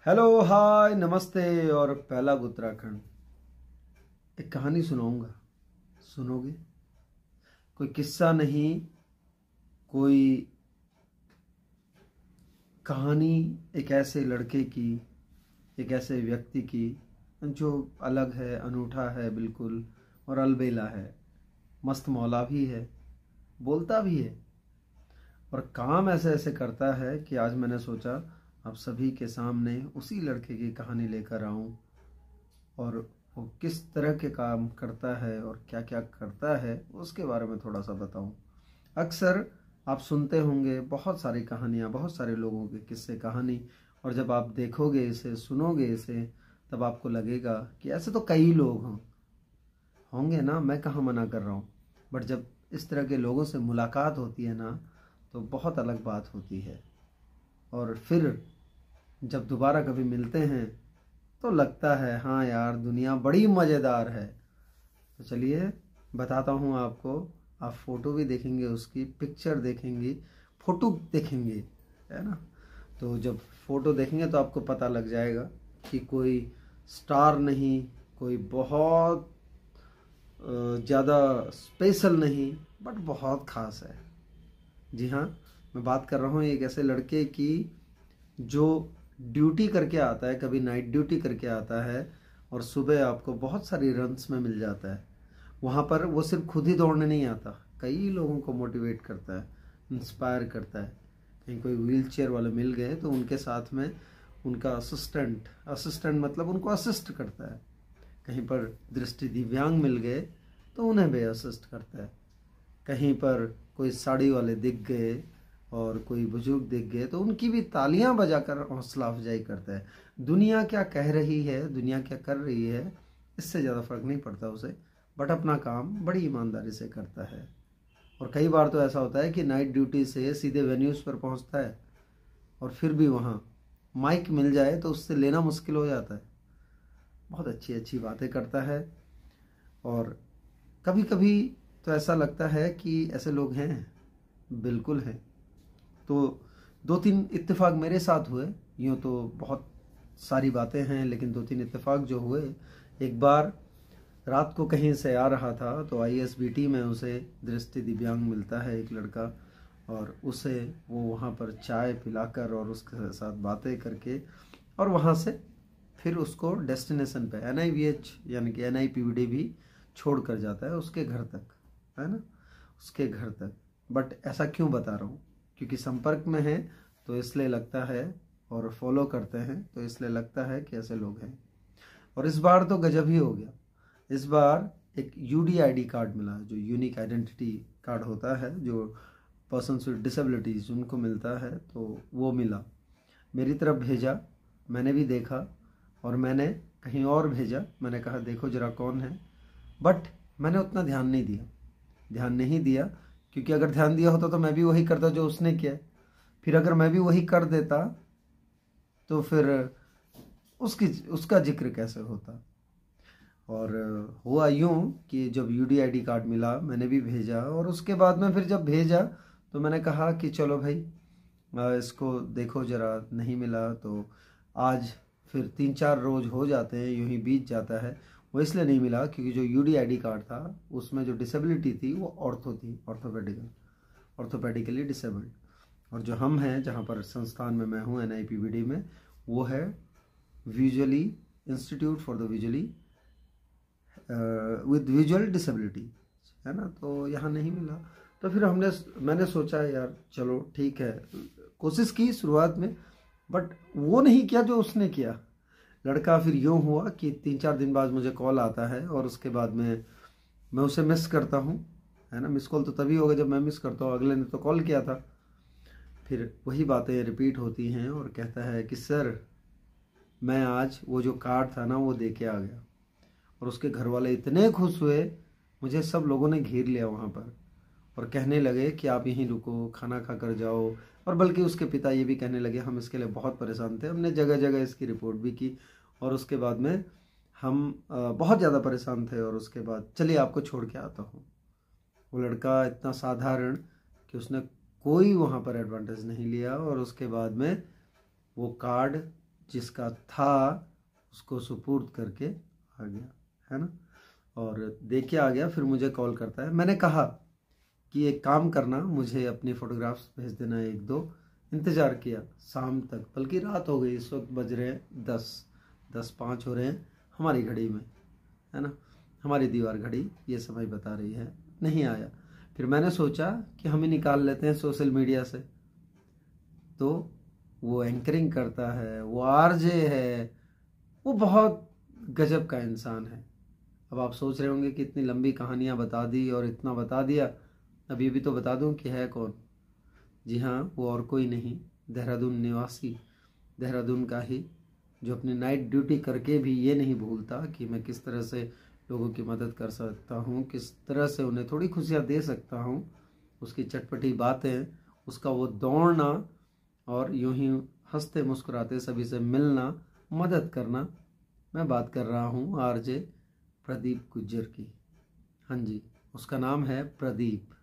Hello hi नमस्ते और पहला उत्तराखंड। एक कहानी सुनाऊंगा, सुनोगे? कोई किस्सा नहीं, कोई कहानी। एक ऐसे लड़के की, एक ऐसे व्यक्ति की जो अलग है, अनूठा है बिल्कुल, और अलबेला है, मस्त मौला भी है, बोलता भी है और काम ऐसे ऐसे करता है कि आज मैंने सोचा आप सभी के सामने उसी लड़के की कहानी लेकर आऊं और वो किस तरह के काम करता है और क्या क्या करता है उसके बारे में थोड़ा सा बताऊं। अक्सर आप सुनते होंगे बहुत सारी कहानियां, बहुत सारे लोगों के किस्से कहानी, और जब आप देखोगे इसे, सुनोगे इसे, तब आपको लगेगा कि ऐसे तो कई लोग होंगे ना, मैं कहाँ मना कर रहा हूँ। बट जब इस तरह के लोगों से मुलाकात होती है ना, तो बहुत अलग बात होती है। और फिर जब दोबारा कभी मिलते हैं तो लगता है हाँ यार, दुनिया बड़ी मज़ेदार है। तो चलिए बताता हूँ आपको। आप फोटो भी देखेंगे, उसकी पिक्चर देखेंगी, फोटो देखेंगे, है ना। तो जब फोटो देखेंगे तो आपको पता लग जाएगा कि कोई स्टार नहीं, कोई बहुत ज़्यादा स्पेशल नहीं, बट बहुत ख़ास है। जी हाँ, मैं बात कर रहा हूँ एक ऐसे लड़के की जो ड्यूटी करके आता है, कभी नाइट ड्यूटी करके आता है और सुबह आपको बहुत सारी रन्स में मिल जाता है। वहाँ पर वो सिर्फ खुद ही दौड़ने नहीं आता, कई लोगों को मोटिवेट करता है, इंस्पायर करता है। कहीं कोई व्हील चेयर वाले मिल गए तो उनके साथ में उनका असिस्टेंट असिस्टेंट मतलब उनको असिस्ट करता है। कहीं पर दृष्टि दिव्यांग मिल गए तो उन्हें भी असिस्ट करता है। कहीं पर कोई साड़ी वाले दिख गए और कोई बुजुर्ग दिख गए तो उनकी भी तालियां बजाकर हौसला अफजाई करता है। दुनिया क्या कह रही है, दुनिया क्या कर रही है, इससे ज़्यादा फर्क नहीं पड़ता उसे, बट अपना काम बड़ी ईमानदारी से करता है। और कई बार तो ऐसा होता है कि नाइट ड्यूटी से सीधे वेन्यूज़ पर पहुंचता है और फिर भी वहाँ माइक मिल जाए तो उससे लेना मुश्किल हो जाता है। बहुत अच्छी अच्छी बातें करता है और कभी कभी तो ऐसा लगता है कि ऐसे लोग हैं, बिल्कुल हैं। तो दो तीन इत्तेफाक मेरे साथ हुए। यूँ तो बहुत सारी बातें हैं लेकिन दो तीन इत्तेफाक जो हुए, एक बार रात को कहीं से आ रहा था तो आईएसबीटी में उसे दृष्टि दिव्यांग मिलता है एक लड़का, और उसे वो वहाँ पर चाय पिलाकर और उसके साथ बातें करके और वहाँ से फिर उसको डेस्टिनेशन पे NIVH यानी कि NIPVD भी छोड़ कर जाता है उसके घर तक, है ना, उसके घर तक। बट ऐसा क्यों बता रहा हूँ? क्योंकि संपर्क में है तो इसलिए लगता है, और फॉलो करते हैं तो इसलिए लगता है कि ऐसे लोग हैं। और इस बार तो गजब ही हो गया। इस बार एक UDID कार्ड मिला, जो यूनिक आइडेंटिटी कार्ड होता है, जो पर्सन्स विद डिसेबिलिटीज उनको मिलता है, तो वो मिला। मेरी तरफ भेजा, मैंने भी देखा और मैंने कहीं और भेजा। मैंने कहा देखो जरा कौन है, बट मैंने उतना ध्यान नहीं दिया क्योंकि अगर ध्यान दिया होता तो मैं भी वही करता जो उसने किया। फिर अगर मैं भी वही कर देता तो फिर उसका जिक्र कैसे होता। और हुआ यूं कि जब UDID कार्ड मिला मैंने भी भेजा, और उसके बाद में फिर जब भेजा तो मैंने कहा कि चलो भाई इसको देखो जरा, नहीं मिला तो आज फिर 3-4 रोज हो जाते हैं, यूं ही बीत जाता है। वो इसलिए नहीं मिला क्योंकि जो UDID कार्ड था उसमें जो डिसेबिलिटी थी वो ऑर्थो थी, ऑर्थोपेडिकली डिसेबल्ड। और जो हम हैं, जहाँ पर संस्थान में मैं हूँ NIPVD में, वो है visually institute for the visually with visual disability, है ना। तो यहाँ नहीं मिला तो फिर मैंने सोचा यार चलो ठीक है, कोशिश की शुरुआत में, बट वो नहीं किया जो उसने किया। लड़का फिर यूँ हुआ कि 3-4 दिन बाद मुझे कॉल आता है और उसके बाद में मैं उसे मिस करता हूँ, है ना। मिस कॉल तो तभी होगा जब मैं मिस करता हूँ, अगले ने तो कॉल किया था। फिर वही बातें रिपीट होती हैं और कहता है कि सर मैं आज वो जो कार्ड था ना वो दे के आ गया। और उसके घर वाले इतने खुश हुए, मुझे सब लोगों ने घेर लिया वहाँ पर और कहने लगे कि आप यहीं रुको, खाना खा कर जाओ। और बल्कि उसके पिता ये भी कहने लगे हम इसके लिए बहुत परेशान थे, हमने जगह जगह इसकी रिपोर्ट भी की, और उसके बाद में हम बहुत ज़्यादा परेशान थे, और उसके बाद चलिए आपको छोड़ के आता हूँ। वो लड़का इतना साधारण कि उसने कोई वहाँ पर एडवांटेज नहीं लिया, और उसके बाद में वो कार्ड जिसका था उसको सुपुर्द करके आ गया, है ना। और दे के आ गया, फिर मुझे कॉल करता है। मैंने कहा कि एक काम करना, मुझे अपनी फ़ोटोग्राफ्स भेज देना 1-2। इंतज़ार किया शाम तक, बल्कि रात हो गई। इस वक्त बज रहे हैं 10:05 हो रहे हैं हमारी घड़ी में, है ना। हमारी दीवार घड़ी ये समय बता रही है, नहीं आया। फिर मैंने सोचा कि हम ही निकाल लेते हैं सोशल मीडिया से। तो वो एंकरिंग करता है, वो आरजे है, वो बहुत गजब का इंसान है। अब आप सोच रहे होंगे कि इतनी लंबी कहानियाँ बता दी और इतना बता दिया, अब ये भी तो बता दूं कि है कौन। जी हाँ, वो और कोई नहीं, देहरादून निवासी, देहरादून का ही, जो अपनी नाइट ड्यूटी करके भी ये नहीं भूलता कि मैं किस तरह से लोगों की मदद कर सकता हूँ, किस तरह से उन्हें थोड़ी खुशियाँ दे सकता हूँ। उसकी चटपटी बातें, उसका वो दौड़ना और यूं ही हंसते मुस्कुराते सभी से मिलना, मदद करना। मैं बात कर रहा हूँ आरजे प्रदीप गुज्जर की। हाँ जी, उसका नाम है प्रदीप।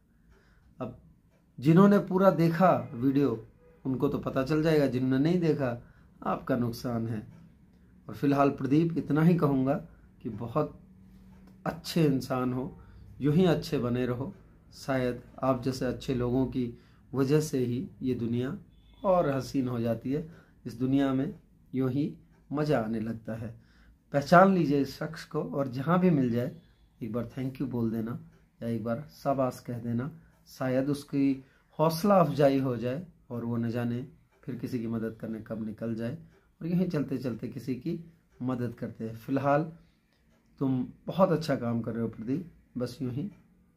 अब जिन्होंने पूरा देखा वीडियो उनको तो पता चल जाएगा, जिन्होंने नहीं देखा आपका नुकसान है। और फिलहाल प्रदीप इतना ही कहूँगा कि बहुत अच्छे इंसान हो, यूं ही अच्छे बने रहो। शायद आप जैसे अच्छे लोगों की वजह से ही ये दुनिया और हसीन हो जाती है। इस दुनिया में यूं ही मज़ा आने लगता है। पहचान लीजिए इस शख्स को, और जहाँ भी मिल जाए एक बार थैंक यू बोल देना या एक बार शाबाश कह देना। शायद उसकी हौसला अफजाई हो जाए और वो न जाने फिर किसी की मदद करने कब निकल जाए, और यहीं चलते चलते किसी की मदद करते हैं। फिलहाल तुम बहुत अच्छा काम कर रहे हो प्रदीप, बस यूं ही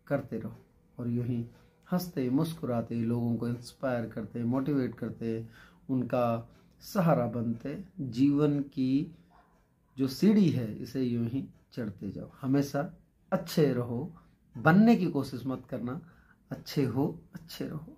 करते रहो और यूं ही हंसते मुस्कुराते लोगों को इंस्पायर करते, मोटिवेट करते, उनका सहारा बनते, जीवन की जो सीढ़ी है इसे यूं ही चढ़ते जाओ। हमेशा अच्छे रहो, बनने की कोशिश मत करना, अच्छे हो, अच्छे रहो।